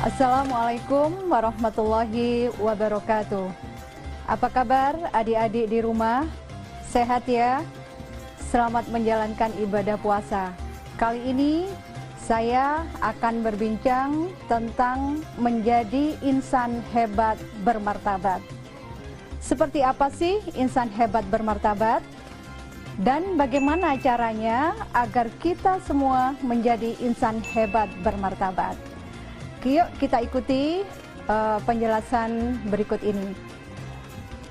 Assalamualaikum warahmatullahi wabarakatuh. Apa kabar adik-adik di rumah? Sehat ya? Selamat menjalankan ibadah puasa. Kali ini saya akan berbincang tentang menjadi insan hebat bermartabat. Seperti apa sih insan hebat bermartabat? Dan bagaimana caranya agar kita semua menjadi insan hebat bermartabat? Yuk kita ikuti penjelasan berikut ini.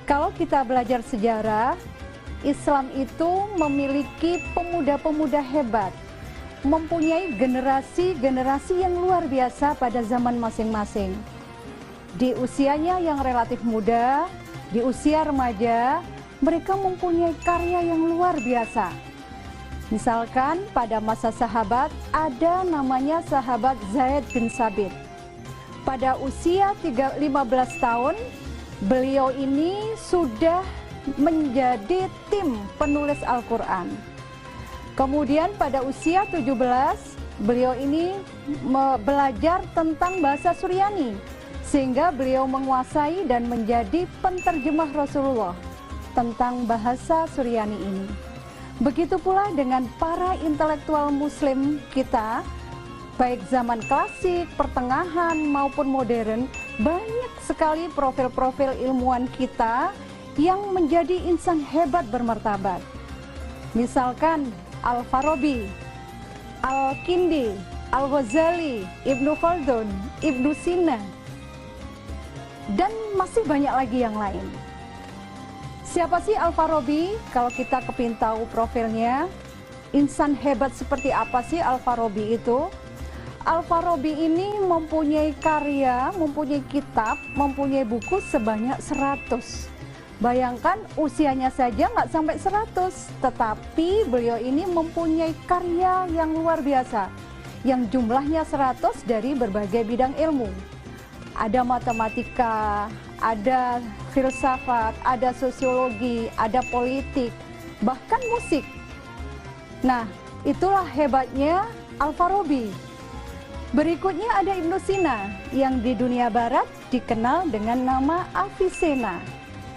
Kalau kita belajar sejarah, Islam itu memiliki pemuda-pemuda hebat, mempunyai generasi-generasi yang luar biasa pada zaman masing-masing. Di usianya yang relatif muda, di usia remaja, mereka mempunyai karya yang luar biasa. Misalkan pada masa sahabat ada namanya sahabat Zaid bin Sabit. Pada usia 15 tahun, beliau ini sudah menjadi tim penulis Al-Quran. Kemudian pada usia 17, beliau ini belajar tentang bahasa Suryani, sehingga beliau menguasai dan menjadi penterjemah Rasulullah tentang bahasa Suryani ini. Begitu pula dengan para intelektual muslim kita, baik zaman klasik, pertengahan maupun modern, banyak sekali profil-profil ilmuwan kita yang menjadi insan hebat bermartabat. Misalkan Al-Farabi, Al-Kindi, Al-Ghazali, Ibnu Khaldun, Ibnu Sina, dan masih banyak lagi yang lain. Siapa sih Al-Farabi? Kalau kita kepingin tahu profilnya, insan hebat seperti apa sih Al-Farabi itu? Al-Farabi ini mempunyai karya, mempunyai kitab, mempunyai buku sebanyak 100. Bayangkan usianya saja nggak sampai 100, tetapi beliau ini mempunyai karya yang luar biasa, yang jumlahnya 100 dari berbagai bidang ilmu. Ada matematika, ada filsafat, ada sosiologi, ada politik, bahkan musik. Nah, itulah hebatnya Al-Farabi. Berikutnya ada Ibnu Sina, yang di dunia barat dikenal dengan nama Avicenna.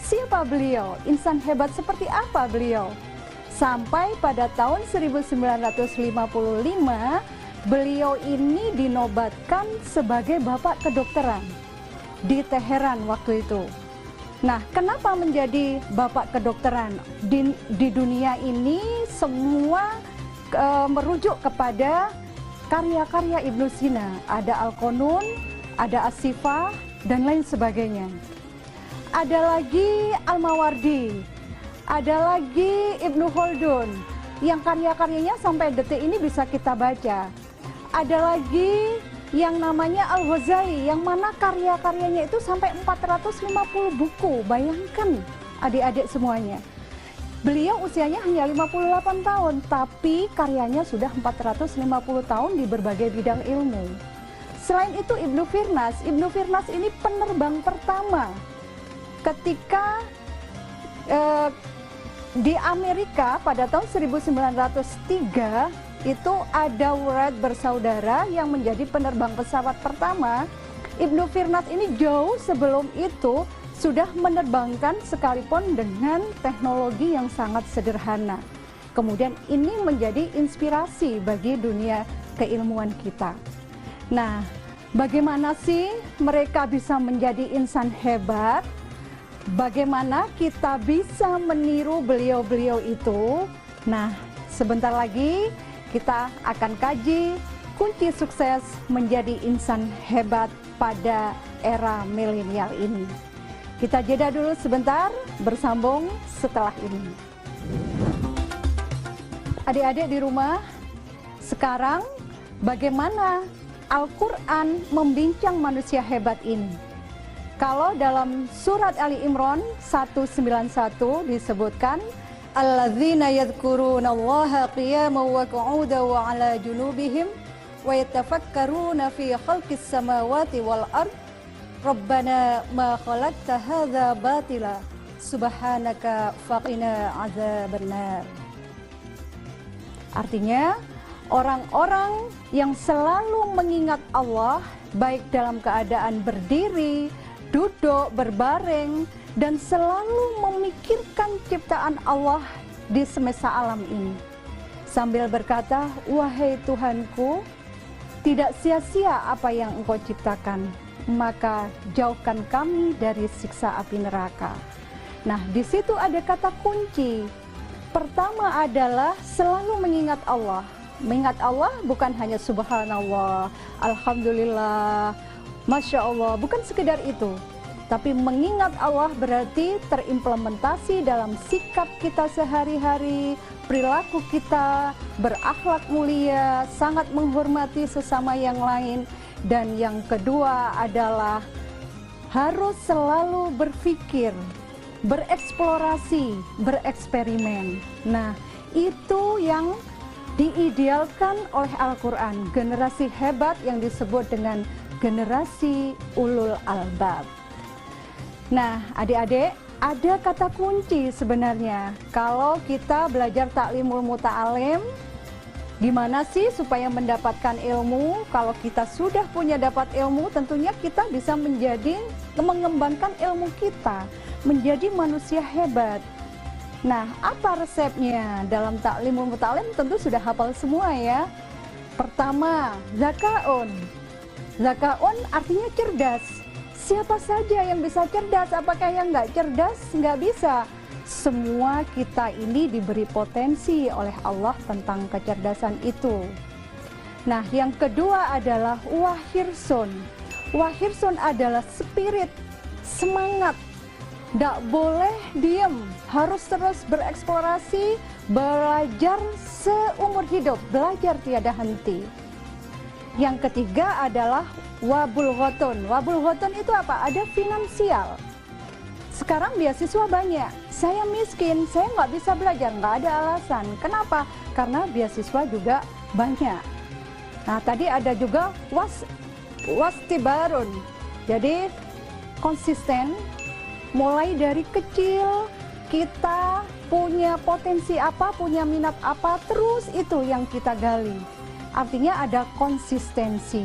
Siapa beliau? Insan hebat seperti apa beliau? Sampai pada tahun 1955, beliau ini dinobatkan sebagai bapak kedokteran di Teheran waktu itu. Nah, kenapa menjadi bapak kedokteran? Di dunia ini semua merujuk kepada karya-karya Ibnu Sina. Ada Al-Qanun, ada As-Sifah, dan lain sebagainya. Ada lagi Al-Mawardi, ada lagi Ibnu Khaldun, yang karya-karyanya sampai detik ini bisa kita baca. Ada lagi yang namanya Al-Ghazali, yang mana karya-karyanya itu sampai 450 buku. Bayangkan adik-adik semuanya. Beliau usianya hanya 58 tahun, tapi karyanya sudah 450 tahun di berbagai bidang ilmu. Selain itu Ibnu Firnas ini penerbang pertama ketika di Amerika pada tahun 1903 itu ada Wright bersaudara yang menjadi penerbang pesawat pertama. Ibnu Firnas ini jauh sebelum itu sudah menerbangkan sekalipun dengan teknologi yang sangat sederhana. Kemudian ini menjadi inspirasi bagi dunia keilmuan kita. Nah, bagaimana sih mereka bisa menjadi insan hebat? Bagaimana kita bisa meniru beliau-beliau itu? Nah, sebentar lagi kita akan kaji kunci sukses menjadi insan hebat pada era milenial ini. Kita jeda dulu sebentar, bersambung setelah ini. Adik-adik di rumah, sekarang bagaimana Al-Quran membincang manusia hebat ini? Kalau dalam surat Ali Imran 191 disebutkan, alladzina yadhkuruna Allaha qiyaman wa qu'udan wa 'ala junubihim wa yatafakkaruna fi khalqis samawati wal ard rabbana ma khalaqta hadza batila subhanaka faqina 'adzabannar. Artinya, Orang-orang yang selalu mengingat Allah, baik dalam keadaan berdiri, duduk, berbaring, dan selalu memikirkan ciptaan Allah di semesta alam ini. Sambil berkata, wahai Tuhanku, tidak sia-sia apa yang Engkau ciptakan, maka jauhkan kami dari siksa api neraka. Nah, di situ ada kata kunci. Pertama adalah selalu mengingat Allah. Mengingat Allah bukan hanya subhanallah, alhamdulillah, masya Allah, bukan sekedar itu. Tapi mengingat Allah berarti terimplementasi dalam sikap kita sehari-hari, perilaku kita, berakhlak mulia, sangat menghormati sesama yang lain. Dan yang kedua adalah harus selalu berpikir, bereksplorasi, bereksperimen. Nah, itu yang diidealkan oleh Al-Quran, generasi hebat yang disebut dengan generasi ulul albab. Nah, adik-adik, ada kata kunci sebenarnya. Kalau kita belajar taklimul muta'alim, gimana sih supaya mendapatkan ilmu? Kalau kita sudah punya dapat ilmu, tentunya kita bisa mengembangkan ilmu kita, menjadi manusia hebat. Nah, apa resepnya? Dalam taklimul muta'alim tentu sudah hafal semua ya. Pertama, zakaun. Zakaun artinya cerdas. Siapa saja yang bisa cerdas? Apakah yang nggak cerdas? Nggak bisa. Semua kita ini diberi potensi oleh Allah tentang kecerdasan itu. Nah, yang kedua adalah wahirsun. Wahirsun adalah spirit, semangat. Nggak boleh diem, harus terus bereksplorasi, belajar seumur hidup, belajar tiada henti. Yang ketiga adalah wabul ghotun. Wabul ghotun itu apa? Ada finansial. Sekarang beasiswa banyak, saya miskin, saya nggak bisa belajar, nggak ada alasan. Kenapa? Karena beasiswa juga banyak. Nah, tadi ada juga wastibarun. Jadi konsisten. Mulai dari kecil kita punya potensi apa, punya minat apa, terus itu yang kita gali. Artinya ada konsistensi.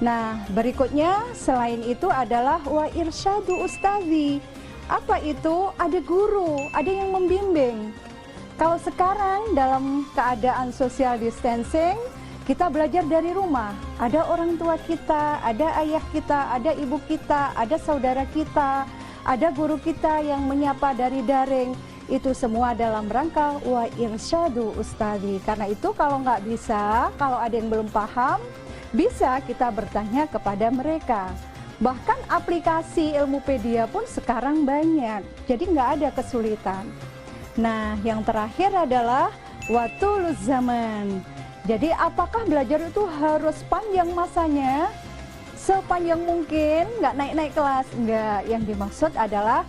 Nah, berikutnya selain itu adalah wa irsyadu ustazi. Apa itu? Ada guru, ada yang membimbing. Kalau sekarang dalam keadaan social distancing, kita belajar dari rumah. Ada orang tua kita, ada ayah kita, ada ibu kita, ada saudara kita, ada guru kita yang menyapa dari daring. Itu semua dalam rangka wa irsyadu ustadi. Karena itu kalau nggak bisa, kalau ada yang belum paham, bisa kita bertanya kepada mereka. Bahkan aplikasi Ilmupedia pun sekarang banyak, jadi nggak ada kesulitan. Nah, yang terakhir adalah watuluz zaman. Jadi apakah belajar itu harus panjang masanya? Sepanjang mungkin, nggak naik-naik kelas, enggak. Yang dimaksud adalah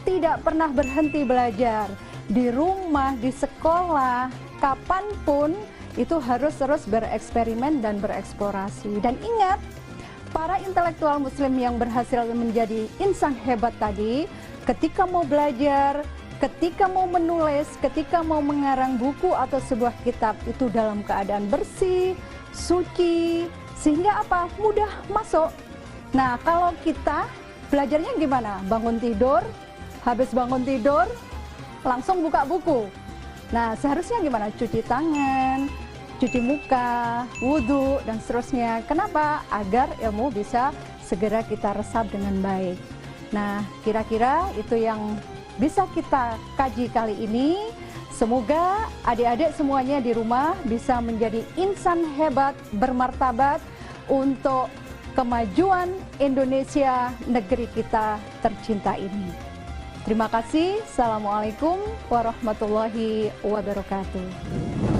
tidak pernah berhenti belajar. Di rumah, di sekolah, kapanpun itu harus terus bereksperimen dan bereksplorasi. Dan ingat, para intelektual muslim yang berhasil menjadi insan hebat tadi, ketika mau belajar, ketika mau menulis, ketika mau mengarang buku atau sebuah kitab, itu dalam keadaan bersih, suci, sehingga apa? Mudah masuk. Nah, kalau kita belajarnya gimana? Bangun tidur, habis bangun tidur, langsung buka buku. Nah, seharusnya gimana? Cuci tangan, cuci muka, wudhu, dan seterusnya. Kenapa? Agar ilmu bisa segera kita resap dengan baik. Nah, kira-kira itu yang bisa kita kaji kali ini. Semoga adik-adik semuanya di rumah bisa menjadi insan hebat, bermartabat untuk kemajuan Indonesia, negeri kita tercinta ini. Terima kasih. Assalamualaikum warahmatullahi wabarakatuh.